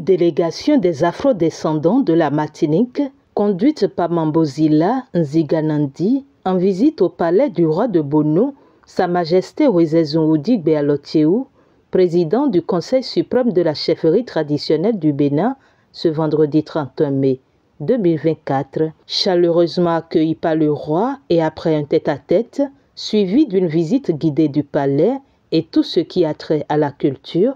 Une délégation des afro-descendants de la Martinique, conduite par Mambozila Nziganandi, en visite au palais du roi de Bono, Sa Majesté Wezezon-Oudi Béalotiéou, président du Conseil suprême de la chefferie traditionnelle du Bénin, ce vendredi 31 mai 2024, chaleureusement accueilli par le roi et après un tête-à-tête, suivi d'une visite guidée du palais et tout ce qui a trait à la culture,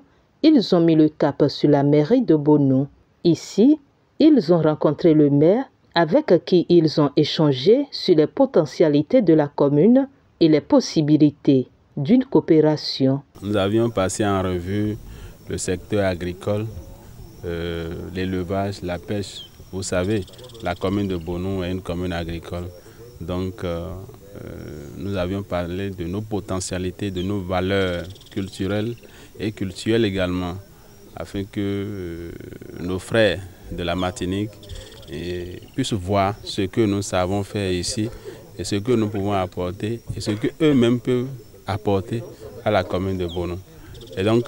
ils ont mis le cap sur la mairie de Bono. Ici, ils ont rencontré le maire avec qui ils ont échangé sur les potentialités de la commune et les possibilités d'une coopération. Nous avions passé en revue le secteur agricole, l'élevage, la pêche. Vous savez, la commune de Bono est une commune agricole. Donc, nous avions parlé de nos potentialités, de nos valeurs culturelles et culturelles également, afin que nos frères de la Martinique puissent voir ce que nous savons faire ici et ce que nous pouvons apporter et ce qu'eux-mêmes peuvent apporter à la commune de Bono. Et donc,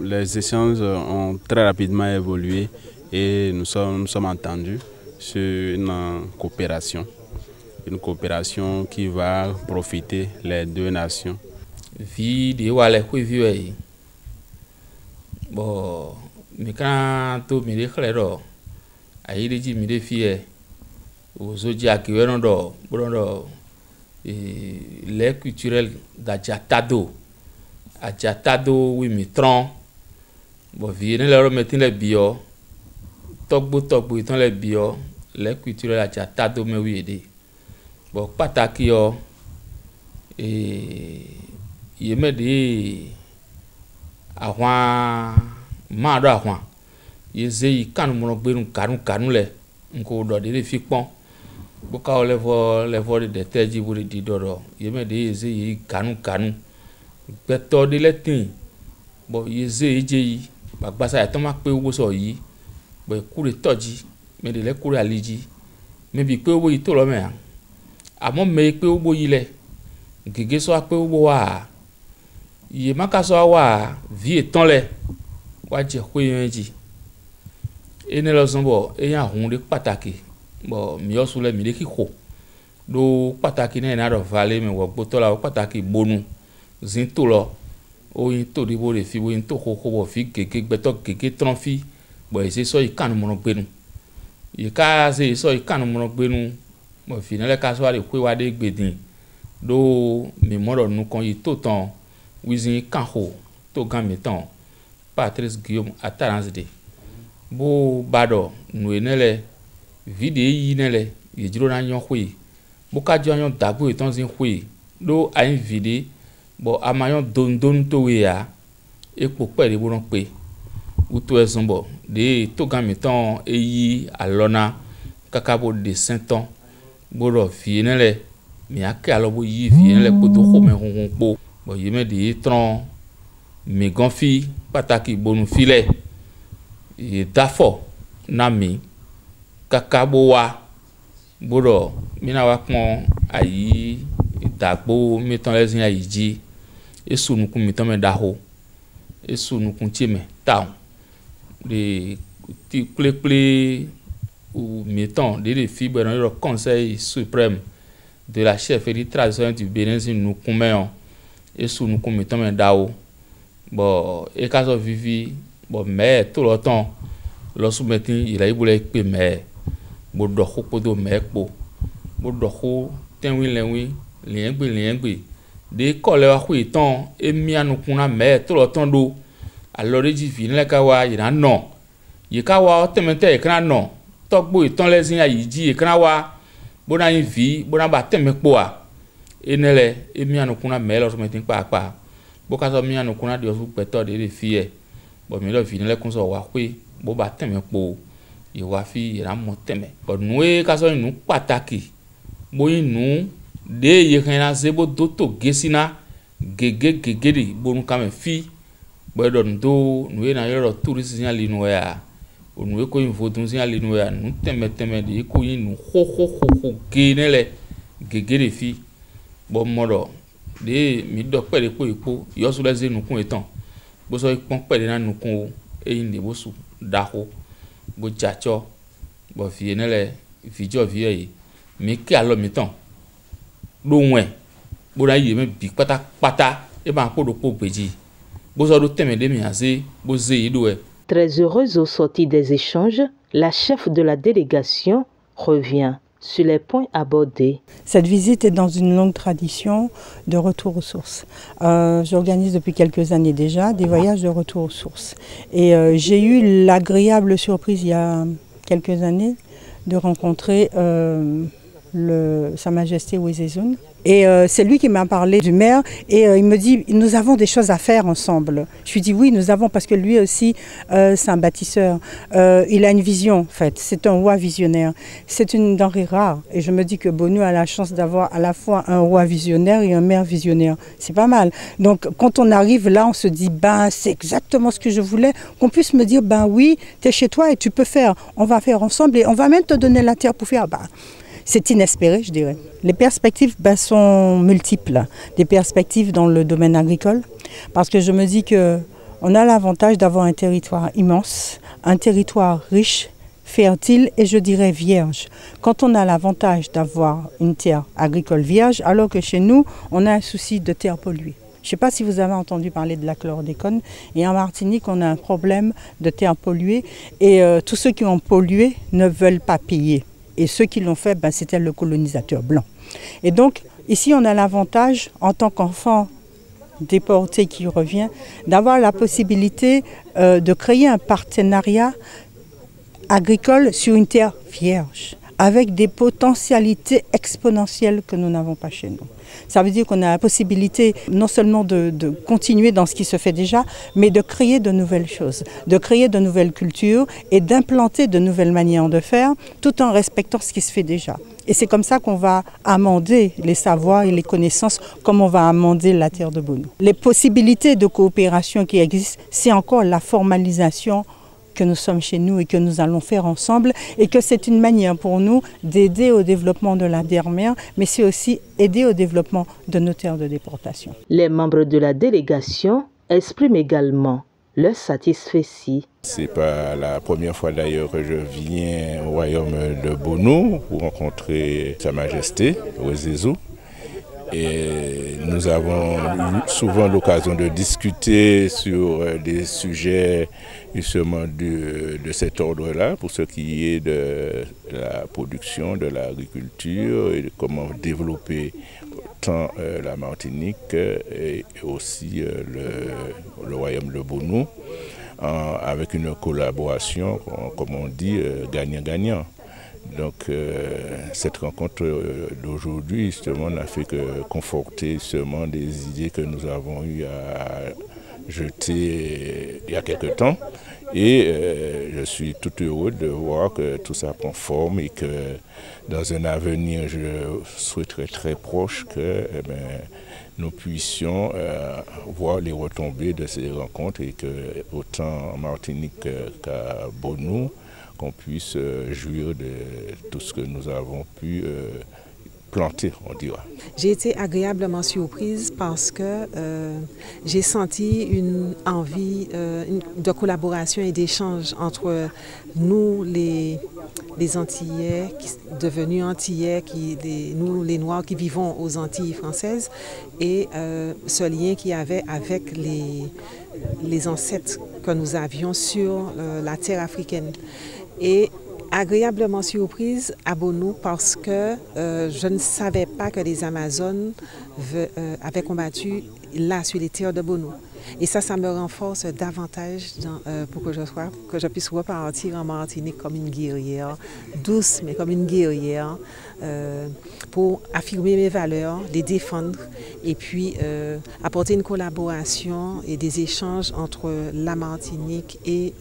les échanges ont très rapidement évolué et nous sommes entendus sur une coopération qui va profiter les deux nations. Bon, mais quand tout me dit clair, aïe dit me défie aux autres qui viennent dans les culturels d'Adjatado, oui me tron, bon viennent leur mettre les bio, togbo étant les bio, les culturels d'Adjatado me oui aider. Bon patakio et il me dit avant mado avant yezei kanu mono gbenu kanu le nko do de fi pon boka o levo de teji bo de dodo yeme de yezei kanu beto de letin bo yezei jeyi bagbasa ya to ma pe owo so yi bo kure toji me de le kure aliji me bi pe owo yi to lo me amo me pe owo yi le gege so pe owo wa ye makaso wa vie etan le wa je ko yenji ene lo zonbo eyan hun de pataki bo mi o sule mi de kiko do pataki na do vale me wo gbo to la pataki Bonu zin to lo o yin to di bo le fi bo yin to ko bo fi gege gbeto gege tron fi bo ese so ikanu mo gbenu ye ka se so ikanu mo gbenu mo fi na le ka so wa de kwe wa de gbedin do mi mo do nu kon yi to tan wizin kanho to gametan Patrice Guillaume Ataranzde bo bado nu enele vide yi nele ye jiro na nyon hwe bo ka jo nyon dagbo etan zin hwe do ayin vide bo amayon dondon to we ya epo pere bo ron pe uto ezonbo de to gametan eyi alona kakabo de Saint-Ton bo ro fi nele mi ake alobo yi fi nele po to ho me hunhun po bo yeme de tron mi gonfi pataki Bonu file e dafo na mi kakabo wa bodo mina wa pon ayi dagbo metan lezin ayiji esunukun metan me daho esunukun tieme taun de ti ple ou metan de fibre dans le Conseil suprême de la chefferie traditionnelle du Bénin nous commen et sous nous commettons men dao bon et kaso vivi bon mais tout le temps lo soumetin il a ibule pe mais bo do ko do me po bo do ko tenwi liengbe de kole wa ku itan emi anukun na mais tout le temps do alors ji vi le ka wa ira no ye ka wa temente e kan no togbo itan lezin ayiji e kan wa bona yin vi bona ba teme po a enele emi anukuna melo so metin pa boka so mi anukuna de osu peto de fie bo mi lo fi nele kun so wa pe bo ba teme po ye wa fi ira mo teme bo nu e ka so nu pataki bo inu de ye kan na se bo do to gesina gege di bo nu kame fi bo do ndo nu e na yo tourist nya linu ya onu e ko info tun nya linu ya nu teme de ko yin nu ho genele gege de fi bon modo de mi do pere po ipo yo so leze nukun etan bo so ipon pere na nukun et inde bo su daho bo jacho bo vie ne le vijo vie yi mi ke alo mi ton do wen bo na yi me bi pata e ba ko do ko gbeji bo so do teme de mi ase bo ze yi do e. Très heureuse au sortir des échanges, la chef de la délégation revient sur les points abordés. Cette visite est dans une longue tradition de retour aux sources. J'organise depuis quelques années déjà des voyages de retour aux sources. Et j'ai eu l'agréable surprise il y a quelques années de rencontrer Sa Majesté Wezezun. Et c'est lui qui m'a parlé du maire et il me dit nous avons des choses à faire ensemble. Je lui dis oui nous avons parce que lui aussi c'est un bâtisseur. Il a une vision en fait, c'est un roi visionnaire. C'est une denrée rare et je me dis que Bonou a la chance d'avoir à la fois un roi visionnaire et un maire visionnaire. C'est pas mal. Donc quand on arrive là on se dit ben c'est exactement ce que je voulais, qu'on puisse me dire ben oui tu es chez toi et tu peux faire, on va faire ensemble et on va même te donner la terre pour faire. Ben, c'est inespéré, je dirais. Les perspectives sont multiples. Des perspectives dans le domaine agricole, parce que je me dis qu'on a l'avantage d'avoir un territoire immense, un territoire riche, fertile et je dirais vierge. Quand on a l'avantage d'avoir une terre agricole vierge, alors que chez nous, on a un souci de terre polluée. Je ne sais pas si vous avez entendu parler de la chlordécone. Et en Martinique, on a un problème de terre polluée et tous ceux qui ont pollué ne veulent pas payer. Et ceux qui l'ont fait, ben, c'était le colonisateur blanc. Et donc, ici, on a l'avantage, en tant qu'enfant déporté qui revient, d'avoir la possibilité de créer un partenariat agricole sur une terre vierge, avec des potentialités exponentielles que nous n'avons pas chez nous. Ça veut dire qu'on a la possibilité non seulement de continuer dans ce qui se fait déjà, mais de créer de nouvelles choses, de créer de nouvelles cultures et d'implanter de nouvelles manières de faire, tout en respectant ce qui se fait déjà. Et c'est comme ça qu'on va amender les savoirs et les connaissances, comme on va amender la terre de Bonou. Les possibilités de coopération qui existent, c'est encore la formalisation que nous sommes chez nous et que nous allons faire ensemble et que c'est une manière pour nous d'aider au développement de la Dermer, mais c'est aussi aider au développement de nos terres de déportation. Les membres de la délégation expriment également leur satisfaction. C'est pas la première fois d'ailleurs que je viens au royaume de Bonou pour rencontrer Sa Majesté Wezezun. Et nous avons eu souvent l'occasion de discuter sur des sujets justement de cet ordre-là, pour ce qui est de la production, de l'agriculture et de comment développer tant la Martinique et aussi le royaume de Bonou, avec une collaboration, comme on dit, gagnant-gagnant. Donc cette rencontre d'aujourd'hui justement n'a fait que conforter justement des idées que nous avons eu à jeter il y a quelque temps et je suis tout heureux de voir que tout ça prend forme et que dans un avenir je souhaiterais très proche que nous puissions voir les retombées de ces rencontres et que autant en Martinique qu'à Bonou qu'on puisse jouir de tout ce que nous avons pu planter, on dira. J'ai été agréablement surprise parce que j'ai senti une envie de collaboration et d'échange entre nous, les Antillais, devenus Antillais, nous les Noirs qui vivons aux Antilles françaises, et ce lien qu'il y avait avec les ancêtres que nous avions sur la terre africaine. Et agréablement surprise à Bonou parce que je ne savais pas que les Amazones avaient combattu là sur les terres de Bonou. Et ça me renforce davantage pour que je puisse repartir en Martinique comme une guerrière, douce mais comme une guerrière, pour affirmer mes valeurs, les défendre et puis apporter une collaboration et des échanges entre la Martinique et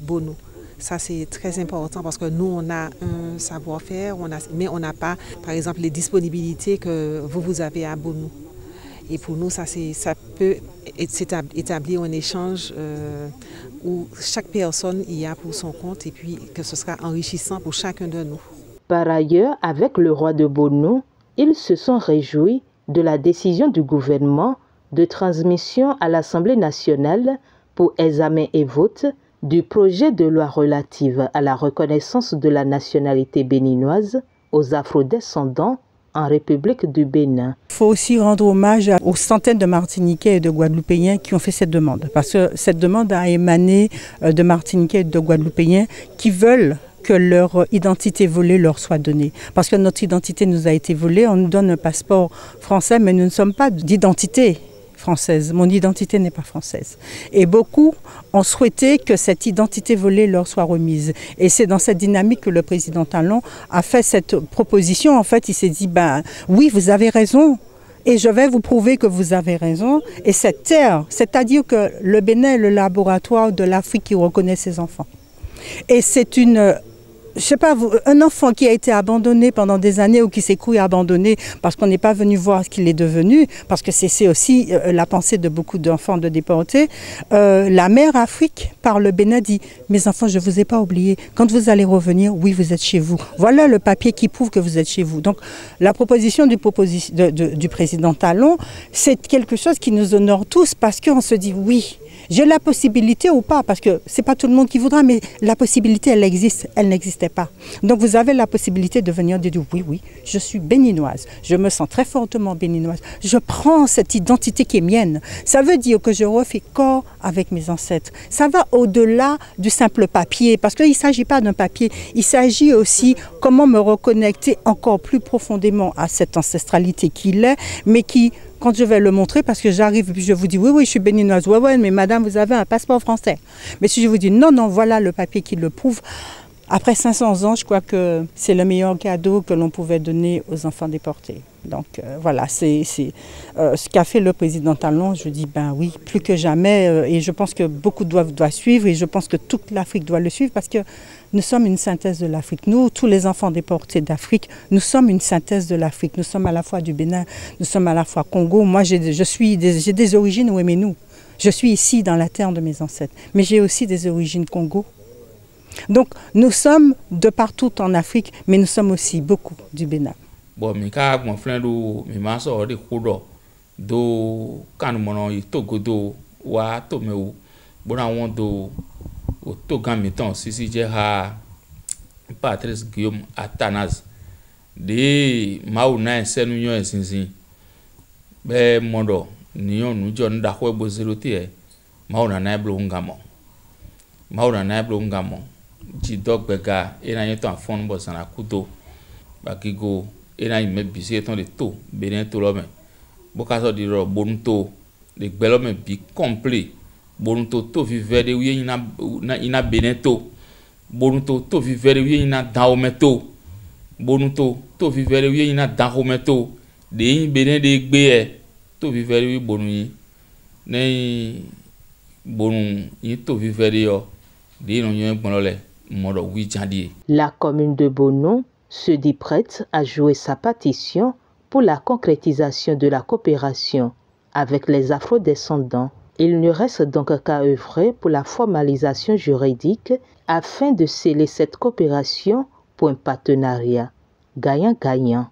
Bonou. Ça, c'est très important parce que nous, on a un savoir-faire, mais on n'a pas, par exemple, les disponibilités que vous avez à Bonou. Et pour nous, ça peut établir un échange où chaque personne y a pour son compte et puis que ce sera enrichissant pour chacun de nous. Par ailleurs, avec le roi de Bonou, ils se sont réjouis de la décision du gouvernement de transmission à l'Assemblée nationale pour examen et vote du projet de loi relative à la reconnaissance de la nationalité béninoise aux afrodescendants en République du Bénin. Il faut aussi rendre hommage aux centaines de Martiniquais et de Guadeloupéens qui ont fait cette demande, parce que cette demande a émané de Martiniquais et de Guadeloupéens qui veulent que leur identité volée leur soit donnée. Parce que notre identité nous a été volée, on nous donne un passeport français, mais nous ne sommes pas d'identité française. Mon identité n'est pas française. Et beaucoup ont souhaité que cette identité volée leur soit remise. Et c'est dans cette dynamique que le président Talon a fait cette proposition. En fait, il s'est dit, ben oui, vous avez raison. Et je vais vous prouver que vous avez raison. Et cette terre, c'est-à-dire que le Bénin est le laboratoire de l'Afrique qui reconnaît ses enfants. Et c'est je sais pas, un enfant qui a été abandonné pendant des années ou qui s'est cru abandonné parce qu'on n'est pas venu voir ce qu'il est devenu, parce que c'est aussi la pensée de beaucoup d'enfants de déportés, la mère Afrique, par le Bénin, dit « Mes enfants, je ne vous ai pas oubliés. Quand vous allez revenir, oui, vous êtes chez vous. Voilà le papier qui prouve que vous êtes chez vous. » Donc, la proposition du président Talon, c'est quelque chose qui nous honore tous parce qu'on se dit « Oui, j'ai la possibilité ou pas, parce que ce n'est pas tout le monde qui voudra, mais la possibilité, elle existe, elle n'existait pas. Donc vous avez la possibilité de venir dire oui, oui, je suis béninoise, je me sens très fortement béninoise, je prends cette identité qui est mienne. Ça veut dire que je refais corps avec mes ancêtres. Ça va au-delà du simple papier, parce qu'il ne s'agit pas d'un papier, il s'agit aussi comment me reconnecter encore plus profondément à cette ancestralité qu'il est, mais qui... Quand je vais le montrer, parce que j'arrive et je vous dis, oui, oui, je suis béninoise, ouais, ouais, mais madame, vous avez un passeport français. Mais si je vous dis, non, non, voilà le papier qui le prouve, après 500 ans, je crois que c'est le meilleur cadeau que l'on pouvait donner aux enfants déportés. Donc voilà, c'est ce qu'a fait le président Talon. Je dis, ben oui, plus que jamais, et je pense que beaucoup doivent suivre, et je pense que toute l'Afrique doit le suivre, parce que nous sommes une synthèse de l'Afrique. Nous, tous les enfants déportés d'Afrique, nous sommes une synthèse de l'Afrique. Nous sommes à la fois du Bénin, nous sommes à la fois Congo. Moi, j'ai des origines Ouéménou. Je suis ici dans la terre de mes ancêtres, mais j'ai aussi des origines Congo. Donc, nous sommes de partout en Afrique, mais nous sommes aussi beaucoup du Bénin. Bon, mais quand mon frère mi ma so de kudo do kan mono yi togodo wa to mewu bona won do o to gan mitan sisi je ha Patrice Guillaume Athanase de mauna senu yo ensinsin be mondo ni on nu jo nda ko bo zerote e mauna na blo ngamo ji dogbega ina yeto afon bo sana kudo bakigo ena ime bisi eton de to Bénin to lo me bokaso di ro bonto de gbelo me bi complet bonto to viver de wi ina Bénin to bonto to viver de wi ina Dahomey to bonto to viver de wi ina Dahomey to de Bénin de gbe e to viver de wi bonu yin ne bonu yin to viver de yo de no yen gbon lo le modo wi jandie. La commune de Bono se dit prête à jouer sa partition pour la concrétisation de la coopération avec les afrodescendants. Il ne reste donc qu'à œuvrer pour la formalisation juridique afin de sceller cette coopération pour un partenariat gagnant-gagnant.